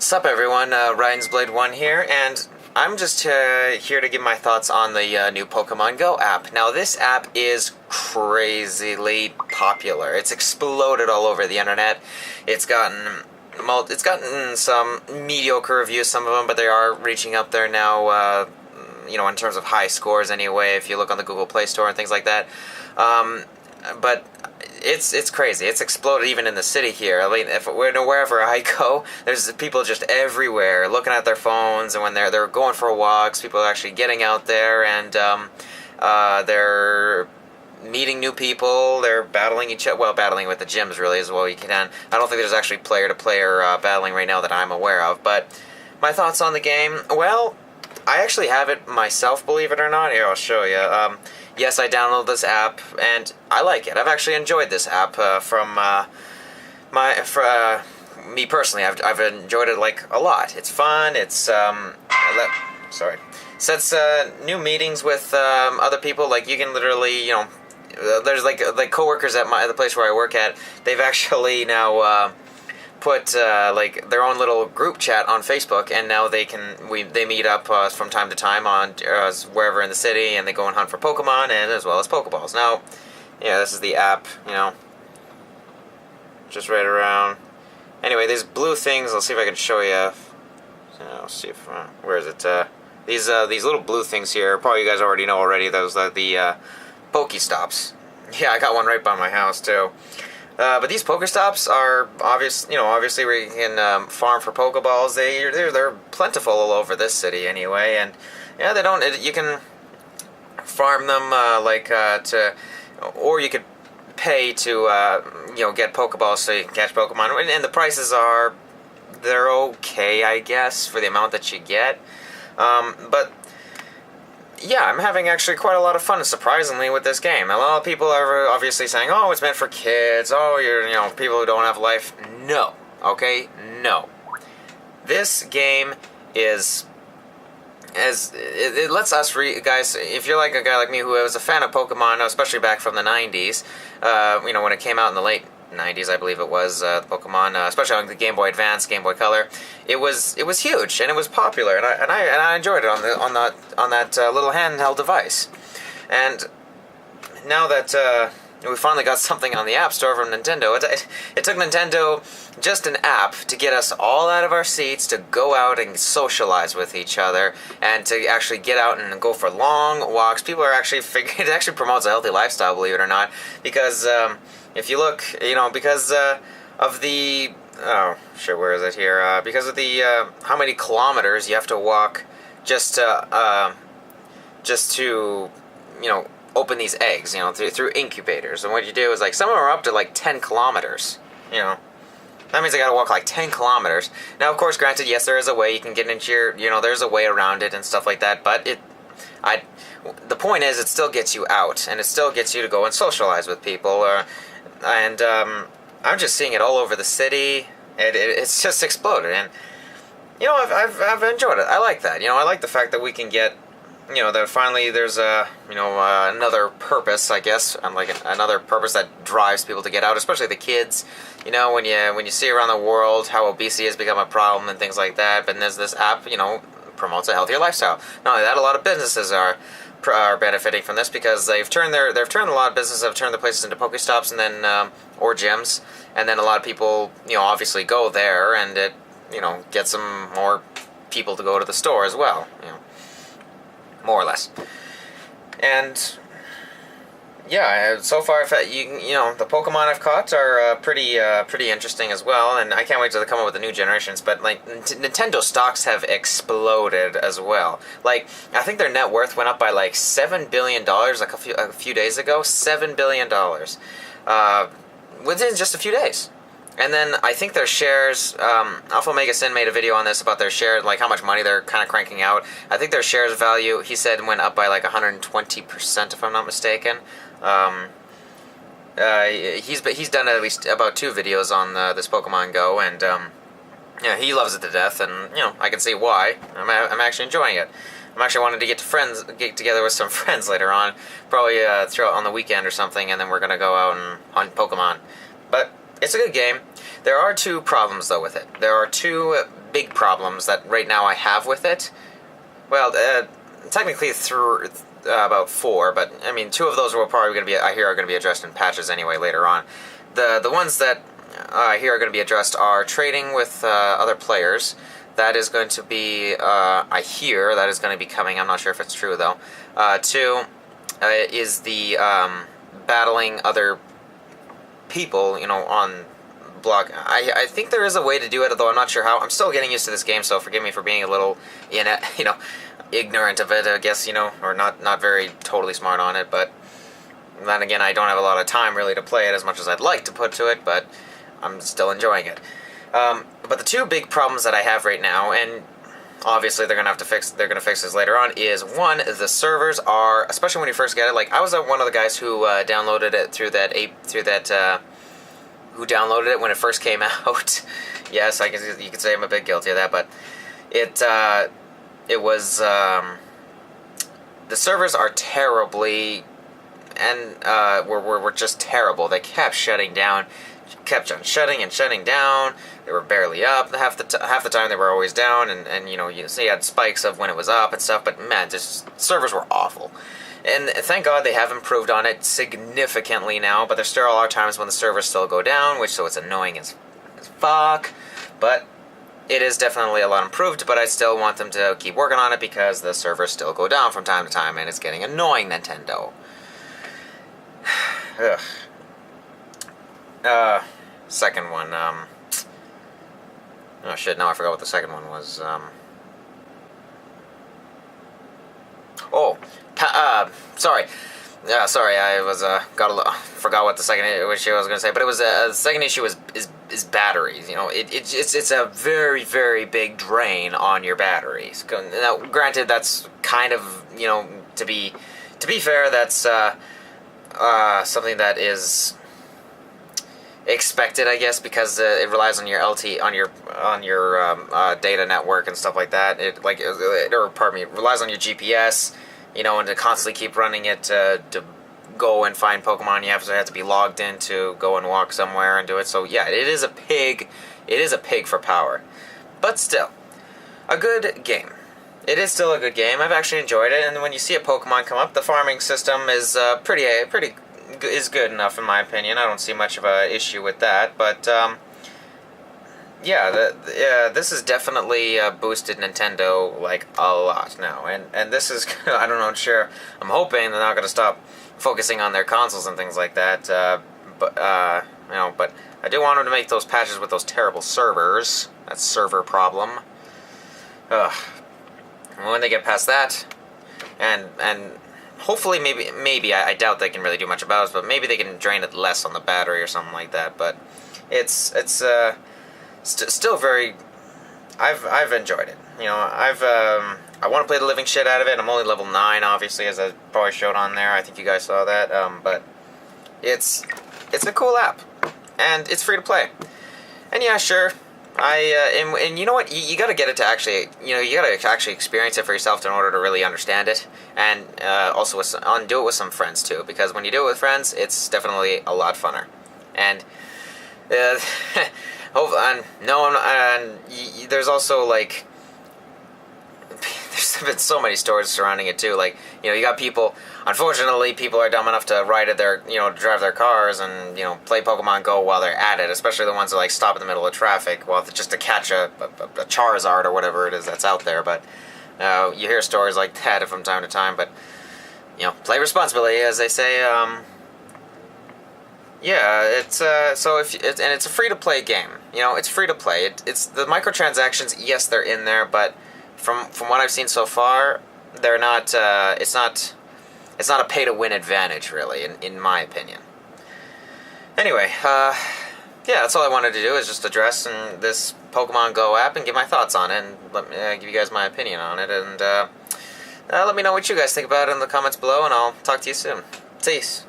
Sup everyone, RaidensBlade 1 here, and I'm just here to give my thoughts on the new Pokemon Go app. Now this app is crazily popular. It's exploded all over the internet. It's gotten some mediocre reviews, some of them, but they are reaching up there now, in terms of high scores anyway, if you look on the Google Play Store and things like that. But it's crazy. It's exploded even in the city here. I mean, wherever I go, there's people just everywhere looking at their phones, and when they're going for walks, people are actually getting out there and they're meeting new people. They're battling each other. Well, battling with the gyms really as well you can. I don't think there's actually player-to-player battling right now that I'm aware of. But my thoughts on the game, well, I actually have it myself, believe it or not. Here, I'll show you. Yes, I downloaded this app, and I like it. I've actually enjoyed this app from me personally. I've enjoyed it like a lot. It's fun. It's sets new meetings with other people. Like you can literally, there's like coworkers at the place where I work at. They've actually now put like their own little group chat on Facebook, and now they meet up from time to time on wherever in the city, and they go and hunt for Pokemon and as well as Pokeballs. Now, yeah, this is the app, just right around. Anyway, these blue things. Let's see if I can show you. See if where is it? These little blue things here. Probably you guys already know already. Those are the Pokestops. Yeah, I got one right by my house too. But these Pokestops are obviously where you can farm for Pokeballs. They're plentiful all over this city anyway, and yeah, you can farm them or you could pay to get Pokeballs so you can catch Pokemon, and the prices they're okay, I guess, for the amount that you get, but. Yeah, I'm having actually quite a lot of fun, surprisingly, with this game. A lot of people are obviously saying, oh, it's meant for kids, oh, you're, people who don't have life. No, okay? No. This game is, it lets us, guys, if you're like a guy like me who was a fan of Pokemon, especially back from the 90s, when it came out in the late 90s, I believe it was, Pokemon, especially on the Game Boy Advance, Game Boy Color, it was huge and it was popular, and I enjoyed it on that little handheld device. And now that we finally got something on the App Store from Nintendo, it took Nintendo just an app to get us all out of our seats to go out and socialize with each other and to actually get out and go for long walks. People are actually it actually promotes a healthy lifestyle, believe it or not, because if you look, because of the, where is it here? Because of the, how many kilometers you have to walk just to open these eggs, through incubators. And what you do is, some of them are up to, 10 kilometers, That means I gotta walk 10 kilometers. Now, of course, granted, yes, there is a way you can get into your, there's a way around it and stuff like that, but the point is, it still gets you out, and it still gets you to go and socialize with people, and I'm just seeing it all over the city. It's just exploded, and I've enjoyed it. I like that. I like the fact that we can get, that finally there's another purpose, I guess, and another purpose that drives people to get out, especially the kids. When you see around the world how obesity has become a problem and things like that, but there's this app, promotes a healthier lifestyle. Not only that, a lot of businesses are benefiting from this because they've turned a lot of businesses have turned the places into Pokestops and then or gyms, and then a lot of people obviously go there, and it gets some more people to go to the store as well, more or less. And yeah, so far the Pokemon I've caught are pretty interesting as well, and I can't wait till they come up with the new generations. But Nintendo stocks have exploded as well. I think their net worth went up by $7 billion a few days ago. $7 billion within just a few days. And then I think their shares, Alpha Omega Sin made a video on this about their share, how much money they're kind of cranking out. I think their shares value, he said, went up by 120%, if I'm not mistaken. He's done at least about 2 videos on this Pokemon Go, and yeah, he loves it to death, and I can see why. I'm actually enjoying it. I'm actually wanting to get together with some friends later on, probably throughout on the weekend or something, and then we're gonna go out and hunt Pokemon. But it's a good game. There are 2 problems though with it. There are 2 big problems that right now I have with it. Well, technically through about 4, but I mean 2 of those were probably going to be, I hear, are going to be addressed in patches anyway later on. The ones that I hear are going to be addressed are trading with other players. That is going to be, I hear, that is going to be coming. I'm not sure if it's true though. 2 is the battling other people, you know, on block. I think there is a way to do it, though I'm not sure how. I'm still getting used to this game, so forgive me for being a little, ignorant of it, I guess, or not very totally smart on it, but then again, I don't have a lot of time really to play it as much as I'd like to put to it, but I'm still enjoying it. But the 2 big problems that I have right now, and obviously they're gonna fix this later on, is 1, the servers are, especially when you first get it, like I was one of the guys who downloaded it who downloaded it when it first came out. Yes, you could say I'm a bit guilty of that, but it was the servers are terribly, and were just terrible. They kept shutting down, kept on shutting and shutting down. They were barely up half the time. They were always down, and you had spikes of when it was up and stuff. But man, just servers were awful. And thank God they have improved on it significantly now, but there still are times when the servers still go down, so it's annoying as fuck. But it is definitely a lot improved, but I still want them to keep working on it because the servers still go down from time to time, and it's getting annoying, Nintendo. Ugh. Second one, oh shit, now I forgot what the second one was, sorry. Yeah, sorry, I was, forgot what the second issue I was going to say, but it was, the second issue is batteries, it's a very, very big drain on your batteries. Now, granted, that's kind of, to be fair, that's, something that is expected, I guess, because it relies on your data network and stuff like that. It relies on your GPS, and to constantly keep running it to go and find Pokemon. You have to be logged in to go and walk somewhere and do it. So yeah, it is a pig. It is a pig for power, but still, a good game. It is still a good game. I've actually enjoyed it, and when you see a Pokemon come up, the farming system is is good enough in my opinion. I don't see much of a issue with that, but this has definitely boosted Nintendo like a lot now, and this is I don't know, I'm hoping they're not going to stop focusing on their consoles and things like that, but I do want them to make those patches with those terrible servers. That server problem. Ugh. When they get past that, and hopefully, maybe I doubt they can really do much about it, but maybe they can drain it less on the battery or something like that. But it's still very. I've enjoyed it. I want to play the living shit out of it. I'm only level 9, obviously, as I probably showed on there. I think you guys saw that. But it's a cool app, and it's free to play. And yeah, sure. And you know what? You got to get it to actually, you got to actually experience it for yourself in order to really understand it, and also do it with some friends too. Because when you do it with friends, it's definitely a lot funner. And there's also like. There's been so many stories surrounding it too. Like, you got people. Unfortunately, people are dumb enough to drive their cars and play Pokemon Go while they're at it. Especially the ones that like stop in the middle of traffic, just to catch a Charizard or whatever it is that's out there. But you hear stories like that from time to time. But play responsibly, as they say. It's it's a free to play game. It's free to play. It's the microtransactions. Yes, they're in there, but from what I've seen so far, they're not. It's not a pay to win advantage, really, in my opinion. Anyway, that's all I wanted to do is just address this Pokemon Go app and give my thoughts on it, and let me give you guys my opinion on it, and let me know what you guys think about it in the comments below, and I'll talk to you soon. Peace.